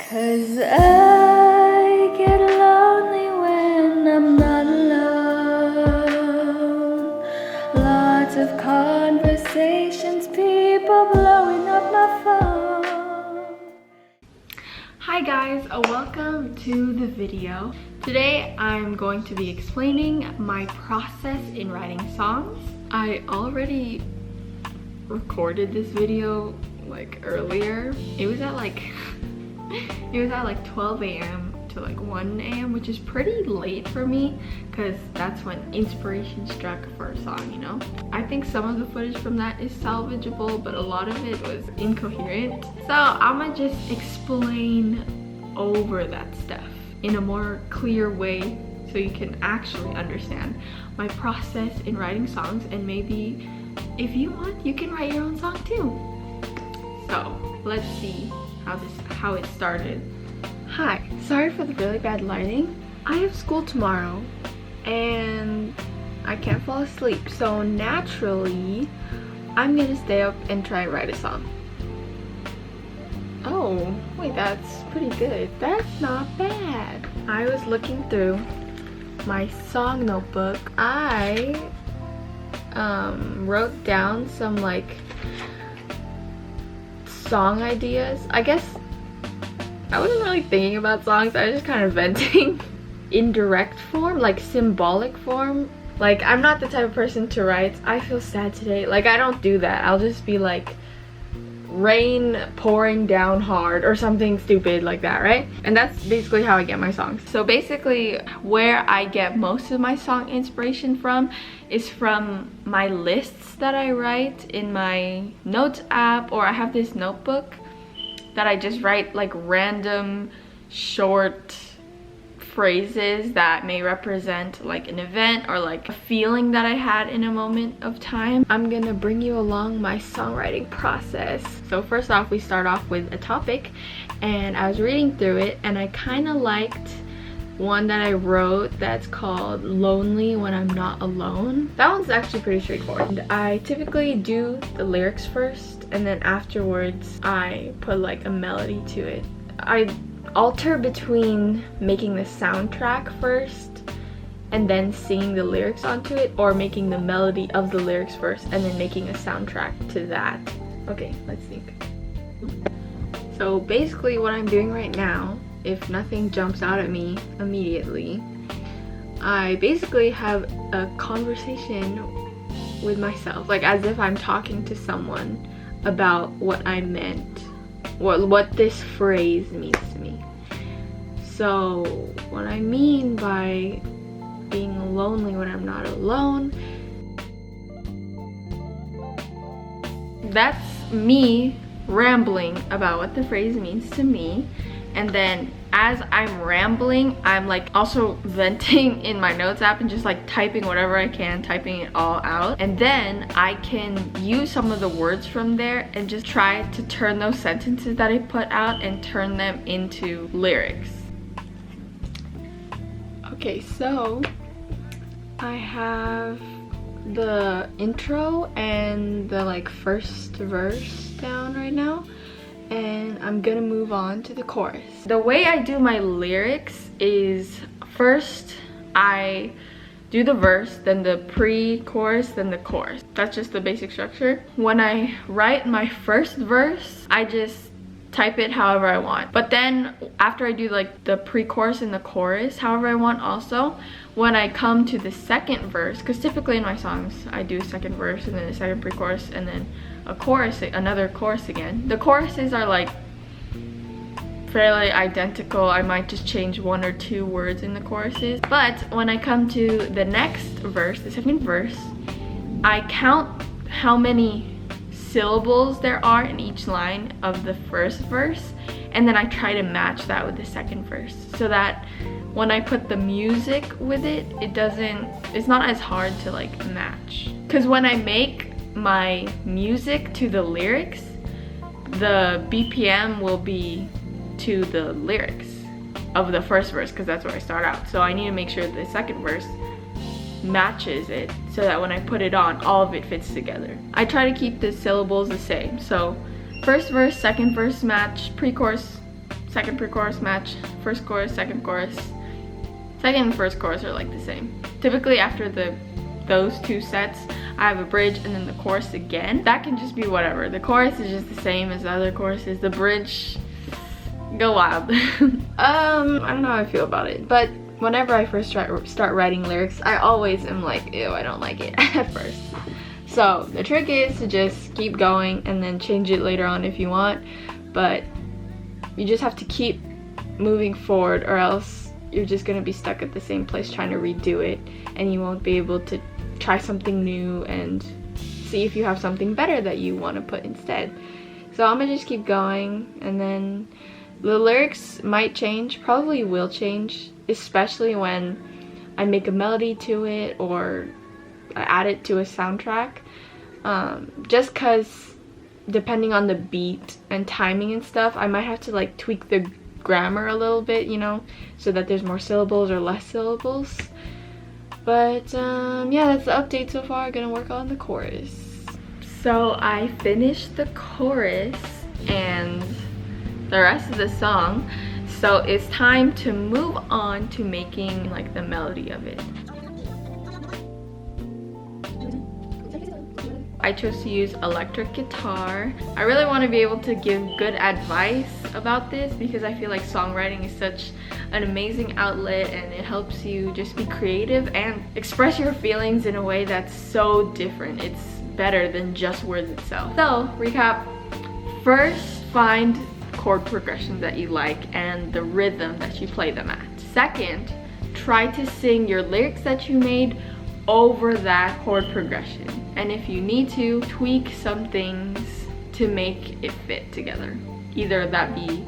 'Cause I get lonely when I'm not alone. Lots of conversations, people blowing up my phone. Hi guys, welcome to the video. Today I'm going to be explaining my process in writing songs. I already recorded this video like earlier. It was at like 12 a.m. to like 1 a.m. which is pretty late for me because that's when inspiration struck for a song, you know? I think some of the footage from that is salvageable, but a lot of it was incoherent. So I'ma just explain over that stuff in a more clear way so you can actually understand my process in writing songs, and maybe if you want you can write your own song too. So let's see how it started. Hi, sorry for the really bad lighting. I have school tomorrow and I can't fall asleep, so naturally I'm gonna stay up and try and write a song. Oh wait, that's pretty good. That's not bad. I was looking through my song notebook. I wrote down some like song ideas. I guess I wasn't really thinking about songs, I was just kind of venting. In direct form, like symbolic form. Like, I'm not the type of person to write, I feel sad today. Like, I don't do that. I'll just be like, rain pouring down hard or something stupid like that, right? And that's basically how I get my songs. So basically where I get most of my song inspiration from is from my lists that I write in my notes app, or I have this notebook that I just write like random short phrases that may represent like an event or like a feeling that I had in a moment of time. I'm gonna bring you along my songwriting process. So first off, we start off with a topic, and I was reading through it and I kind of liked one that I wrote that's called Lonely When I'm Not Alone. That one's actually pretty straightforward. And I typically do the lyrics first, and then afterwards I put like a melody to it. I alter between making the soundtrack first and then singing the lyrics onto it, or making the melody of the lyrics first and then making a soundtrack to that. Okay, let's think. So basically what I'm doing right now, if nothing jumps out at me immediately, I basically have a conversation with myself, like as if I'm talking to someone about what I meant, what this phrase means to me. So what I mean by being lonely when I'm not alone, that's me rambling about what the phrase means to me, and then as I'm rambling, I'm like also venting in my notes app and just like typing whatever I can, typing it all out. And then I can use some of the words from there and just try to turn those sentences that I put out and turn them into lyrics. Okay, so I have the intro and the like first verse down right now, and I'm gonna move on to the chorus. The way I do my lyrics is first I do the verse, then the pre-chorus, then the chorus. That's just the basic structure. When I write my first verse, I just type it however I want. But then after I do like the pre-chorus and the chorus however I want also, when I come to the second verse, because typically in my songs I do a second verse and then a second pre-chorus and then a chorus, another chorus again. The choruses are like fairly identical. I might just change one or two words in the choruses. But when I come to the next verse, the second verse, I count how many syllables there are in each line of the first verse, and then I try to match that with the second verse so that when I put the music with it, it's not as hard to like match. Because when I make my music to the lyrics, the BPM will be to the lyrics of the first verse because that's where I start out. So I need to make sure the second verse matches it so that when I put it on, all of it fits together. I try to keep the syllables the same. So first verse, second verse match, pre-chorus, second pre-chorus match first chorus, second chorus. Second and first chorus are like the same. Typically after those two sets, I have a bridge and then the chorus again. That can just be whatever. The chorus is just the same as the other choruses. The bridge, go wild. I don't know how I feel about it, but whenever I first start writing lyrics, I always am like, ew, I don't like it at first. So the trick is to just keep going and then change it later on if you want, but you just have to keep moving forward, or else you're just gonna be stuck at the same place trying to redo it, and you won't be able to try something new and see if you have something better that you want to put instead. So I'm gonna just keep going, and then the lyrics might change, probably will change, especially when I make a melody to it or I add it to a soundtrack. Just cause depending on the beat and timing and stuff, I might have to like tweak the grammar a little bit, you know, so that there's more syllables or less syllables. But yeah, that's the update so far. I'm gonna work on the chorus. So I finished the chorus and the rest of the song, so it's time to move on to making like the melody of it. I chose to use electric guitar. I really want to be able to give good advice about this because I feel like songwriting is such an amazing outlet, and it helps you just be creative and express your feelings in a way that's so different. It's better than just words itself. So, recap. First, find chord progressions that you like and the rhythm that you play them at. Second, try to sing your lyrics that you made over that chord progression, and if you need to, tweak some things to make it fit together. Either that be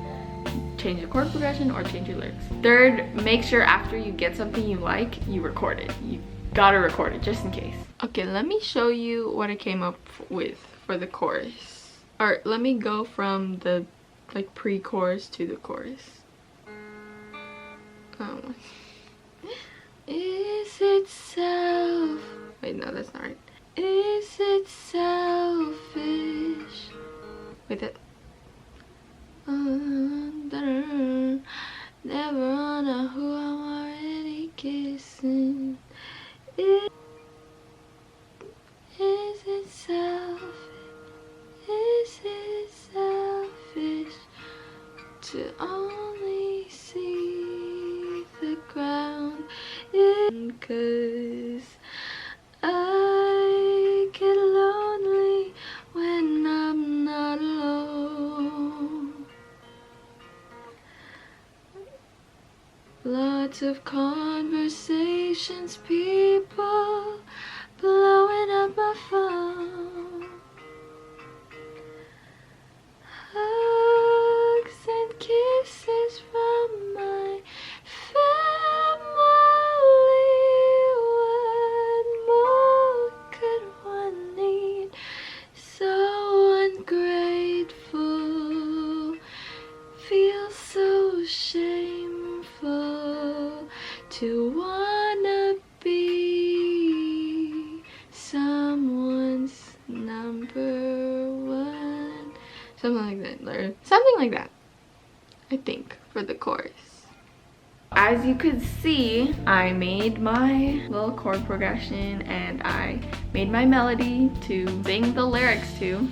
change the chord progression or change your lyrics. Third, make sure after you get something you like, you record it. You gotta record it just in case. Okay, let me show you what I came up with for the chorus. Alright, let me go from the like pre-chorus to the chorus. Is it self? Wait, no, that's not right. Is it selfish? Wait, that. Never know who I'm already kissing. Is it selfish? Is it selfish to only see the ground? Cause I get lonely when I'm not alone. Lots of conversations, people blowing up my phone. Hugs and kisses from my family. What more could one need? So ungrateful, feel so shameful to wanna be someone's number one. Something like that, or something like that, I think, for the chorus. As you could see, I made my little chord progression and I made my melody to sing the lyrics to.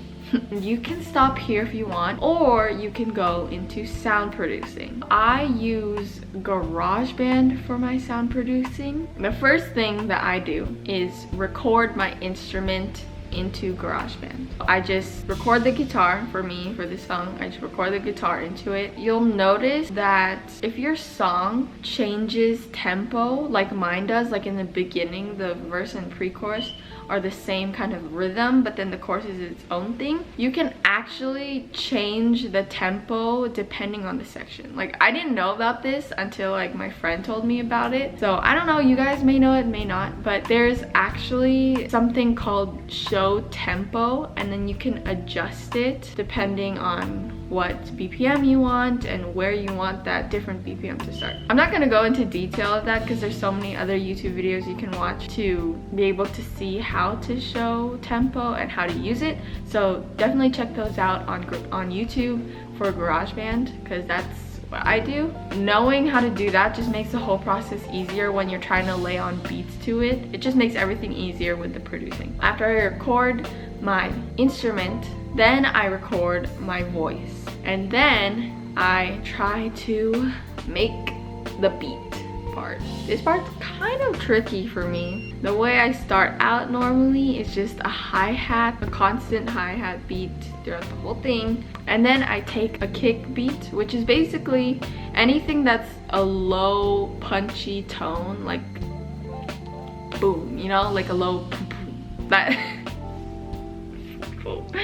You can stop here if you want, or you can go into sound producing. I use GarageBand for my sound producing. The first thing that I do is record my instrument into GarageBand. I just record the guitar. For me, for this song, I just record the guitar into it. You'll notice that if your song changes tempo like mine does, like in the beginning, the verse and pre-chorus are the same kind of rhythm, but then the chorus is its own thing, you can actually change the tempo depending on the section. Like, I didn't know about this until like my friend told me about it. So I don't know, you guys may know it, may not, but there's actually something called show tempo, and then you can adjust it depending on what BPM you want and where you want that different BPM to start. I'm not gonna go into detail of that because there's so many other YouTube videos you can watch to be able to see how to show tempo and how to use it. So definitely check those out on YouTube for GarageBand, because that's what I do. Knowing how to do that just makes the whole process easier when you're trying to lay on beats to it. It just makes everything easier with the producing. After I record my instrument, then I record my voice. And then I try to make the beat part. This part's kind of tricky for me. The way I start out normally is just a hi-hat, a constant hi-hat beat throughout the whole thing. And then I take a kick beat, which is basically anything that's a low punchy tone, like boom, you know, like a low that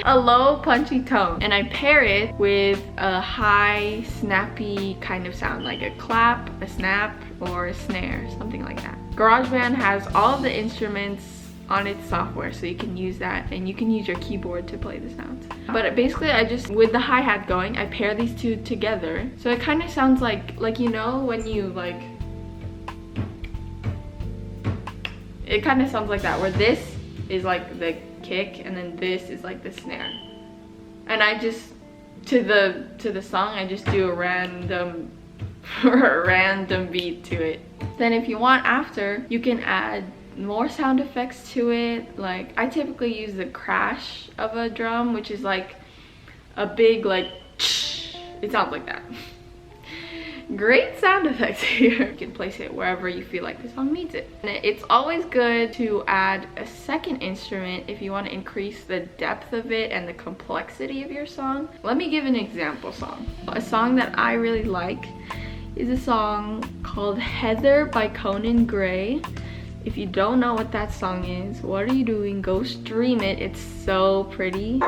a low punchy tone, and I pair it with a high snappy kind of sound, like a clap, a snap, or a snare, something like that. GarageBand has all of the instruments on its software, so you can use that, and you can use your keyboard to play the sounds. But basically I just, with the hi-hat going, I pair these two together, so it kind of sounds like you know when you like, it kind of sounds like that, where this is like the kick and then this is like the snare, and I just to the song I just do a random beat to it. Then if you want, after, you can add more sound effects to it. Like I typically use the crash of a drum, which is like a big like it sounds like that. Great sound effects here. You can place it wherever you feel like the song needs it. And it's always good to add a second instrument if you want to increase the depth of it and the complexity of your song. Let me give an example song. A song that I really like is a song called Heather by Conan Gray. If you don't know what that song is, what are you doing? Go stream it. It's so pretty.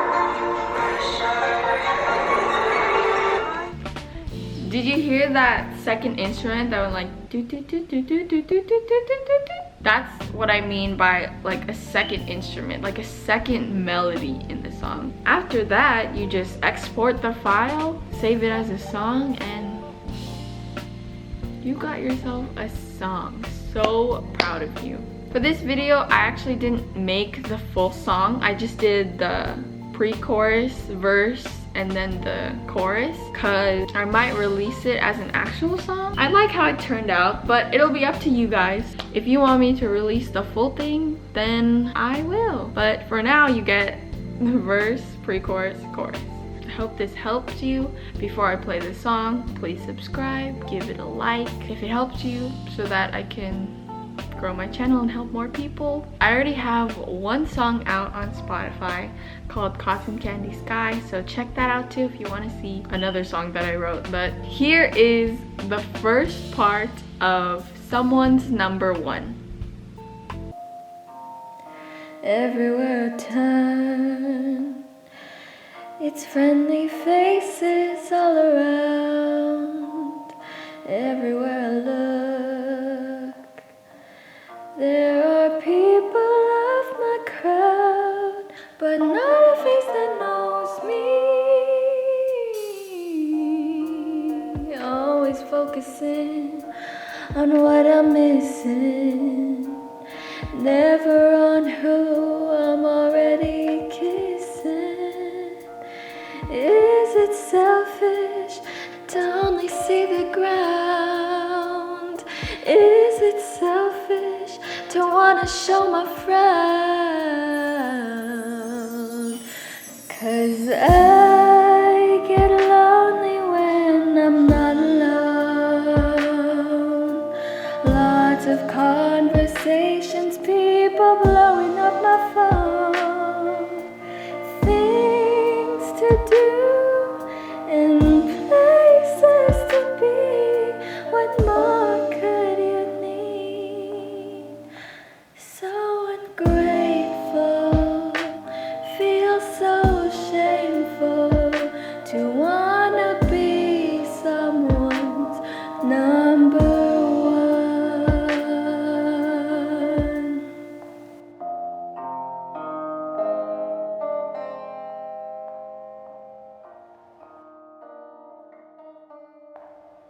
Did you hear that second instrument that went like do do do do do do do do do do? That's what I mean by like a second instrument, like a second melody in the song. After that, you just export the file, save it as a song, and you got yourself a song. So proud of you. For this video, I actually didn't make the full song. I just did the pre-chorus, verse, and then the chorus, because I might release it as an actual song. I like how it turned out, but it'll be up to you guys. If you want me to release the full thing, then I will. But for now, you get the verse, pre-chorus, chorus. I hope this helped you. Before I play the song, please subscribe, give it a like if it helped you, so that I can grow my channel and help more people. I already have one song out on Spotify called Cotton Candy Sky, so check that out too if you want to see another song that I wrote. But here is the first part of Someone's Number One. Everywhere I turn, it's friendly faces all around. Everywhere I look, there are people of my crowd, but not a face that knows me. Always focusing on what I'm missing, never on who I'm already kissing. Is it selfish to only see the ground? Is it selfish to wanna show my frown? 'Cause I get lonely when I'm not alone. Lots of conversations, people blowing up my phone. Things to do